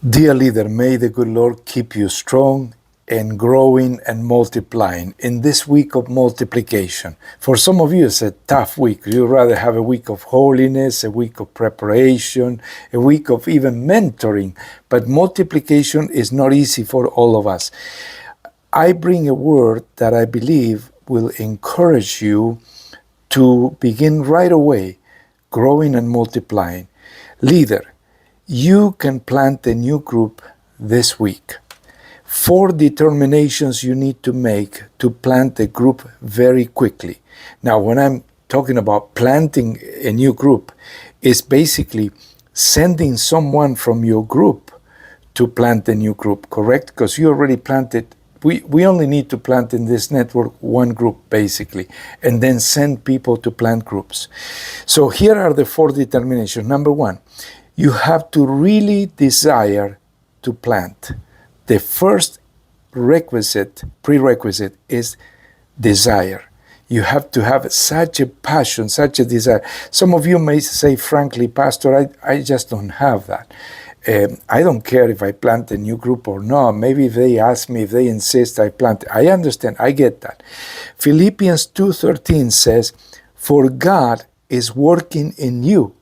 Dear leader, may the good Lord keep you strong and growing and multiplying in this week of multiplication. For some of you, it's a tough week. You'd rather have a week of holiness, a week of preparation, a week of even mentoring. But multiplication is not easy for all of us. I bring a word that I believe will encourage you to begin right away growing and multiplying. Leader, you can plant a new group this week. 4 determinations you need to make to plant a group very quickly. Now, when I'm talking about planting a new group, it's basically sending someone from your group to plant a new group, correct? Because you already planted. We only need to plant in this network one group, basically, and then send people to plant groups. So here are the 4 determinations. Number 1, you have to really desire to plant. The first prerequisite is desire. You have to have such a passion, such a desire. Some of you may say, frankly, Pastor, I just don't have that. I don't care if I plant a new group or not. Maybe if they ask me, if they insist, I plant. I understand. I get that. Philippians 2:13 says, for God is working in you,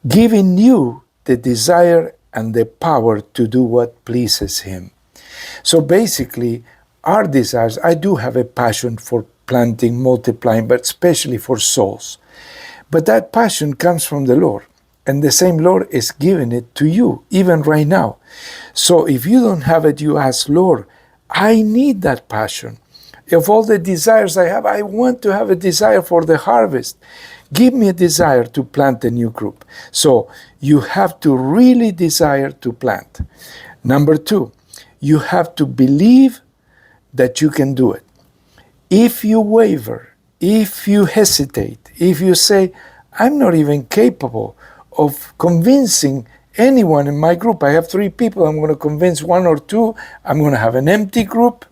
giving you the desire and the power to do what pleases Him. So basically, our desires, I do have a passion for planting, multiplying, but especially for souls. But that passion comes from the Lord. And the same Lord is giving it to you, even right now. So if you don't have it, you ask, Lord, I need that passion. Of all the desires I have, I want to have a desire for the harvest. Give me a desire to plant a new group. So you have to really desire to plant. Number 2, you have to believe that you can do it. If you waver, if you hesitate, if you say, I'm not even capable of convincing anyone in my group. I have 3 people, I'm going to convince 1 or 2, I'm going to have an empty group,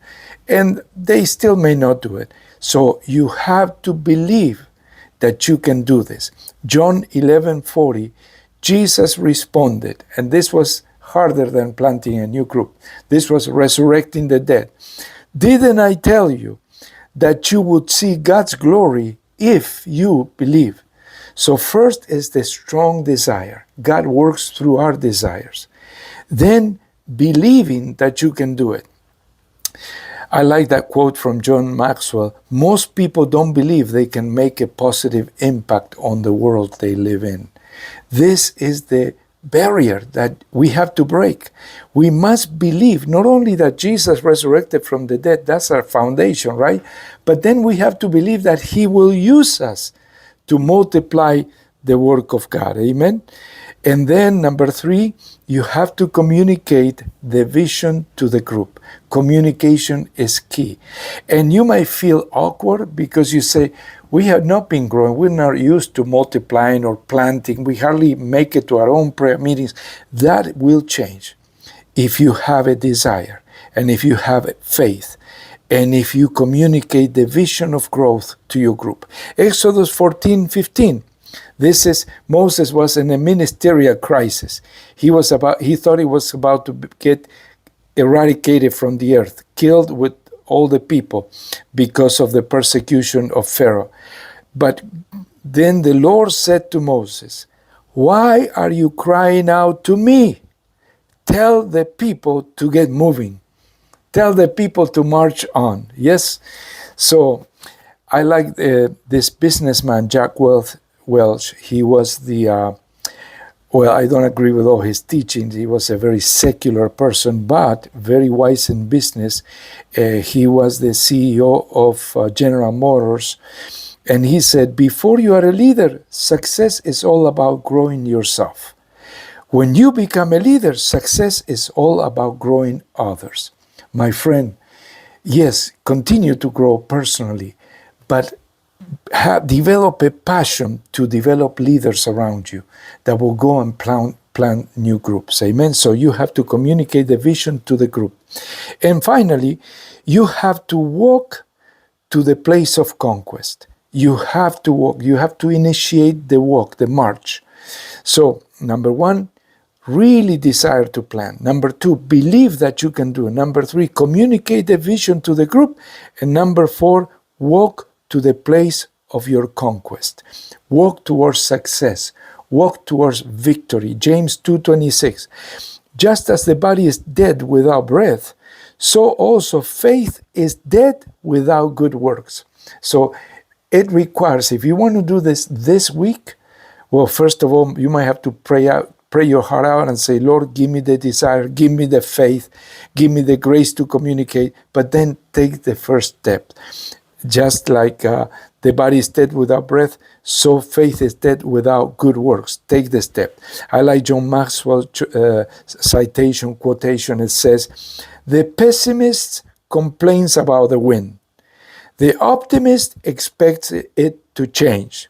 and they still may not do it. So you have to believe that you can do this. John 11:40, Jesus responded, and this was harder than planting a new group. This was resurrecting the dead. Didn't I tell you that you would see God's glory if you believe? So first is the strong desire. God works through our desires. Then believing that you can do it. I like that quote from John Maxwell. Most people don't believe they can make a positive impact on the world they live in. This is the barrier that we have to break. We must believe not only that Jesus resurrected from the dead, that's our foundation, right? But then we have to believe that He will use us to multiply the work of God. Amen? And then number 3, you have to communicate the vision to the group. Communication is key. And you might feel awkward because you say, we have not been growing. We're not used to multiplying or planting. We hardly make it to our own prayer meetings. That will change if you have a desire and if you have faith. And if you communicate the vision of growth to your group. Exodus 14:15. This is, Moses was in a ministerial crisis. He thought he was about to get eradicated from the earth, killed with all the people because of the persecution of Pharaoh. But then the Lord said to Moses, why are you crying out to me? Tell the people to get moving. Tell the people to march on. Yes? So I like this businessman, Jack Welch. He was I don't agree with all his teachings. He was a very secular person, but very wise in business. He was the CEO of General Motors. And he said, before you are a leader, success is all about growing yourself. When you become a leader, success is all about growing others. My friend, yes, continue to grow personally, but develop a passion to develop leaders around you that will go and plant new groups. Amen? So you have to communicate the vision to the group. And finally, you have to walk to the place of conquest. You have to walk. You have to initiate the walk, the march. So, number 1, really desire to plan. Number 2, believe that you can do. Number 3, communicate the vision to the group. And number 4, walk to the place of your conquest. Walk towards success. Walk towards victory. James 2:26. Just as the body is dead without breath, so also faith is dead without good works. So it requires, if you want to do this week, well, first of all, you might have to pray your heart out and say, Lord, give me the desire, give me the faith, give me the grace to communicate, but then take the first step. Just like the body is dead without breath, so faith is dead without good works. Take the step. I like John Maxwell's quotation. It says, the pessimist complains about the wind. The optimist expects it to change,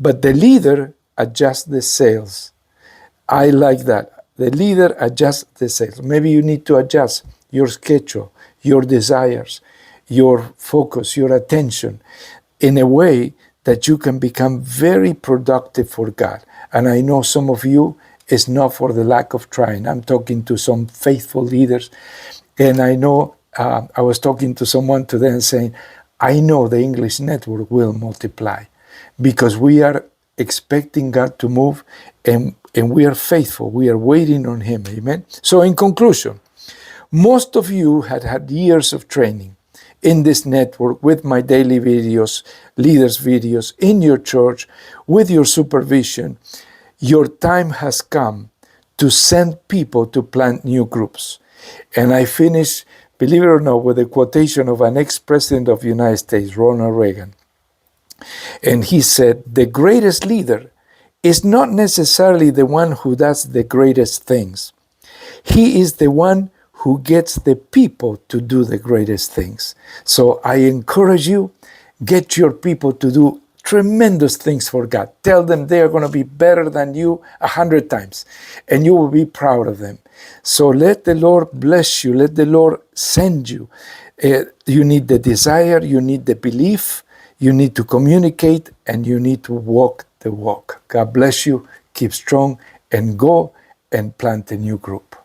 but the leader adjusts the sails. I like that. The leader adjusts the sails. Maybe you need to adjust your schedule, your desires, your focus, your attention in a way that you can become very productive for God. And I know some of you, it's not for the lack of trying. I'm talking to some faithful leaders, and I know I was talking to someone today and saying, I know the English network will multiply because we are expecting God to move, and we are faithful. We are waiting on Him. Amen. So in conclusion, most of you had years of training in this network with my daily videos, leaders videos, in your church, with your supervision. Your time has come to send people to plant new groups. And I finish, believe it or not, with a quotation of an ex-president of the United States, Ronald Reagan. And he said, the greatest leader is not necessarily the one who does the greatest things. He is the one who gets the people to do the greatest things. So I encourage you, get your people to do tremendous things for God. Tell them they are going to be better than you 100 times, and you will be proud of them. So let the Lord bless you. Let the Lord send you. You need the desire, you need the belief, you need to communicate, and you need to walk the walk. God bless you. Keep strong and go and plant a new group.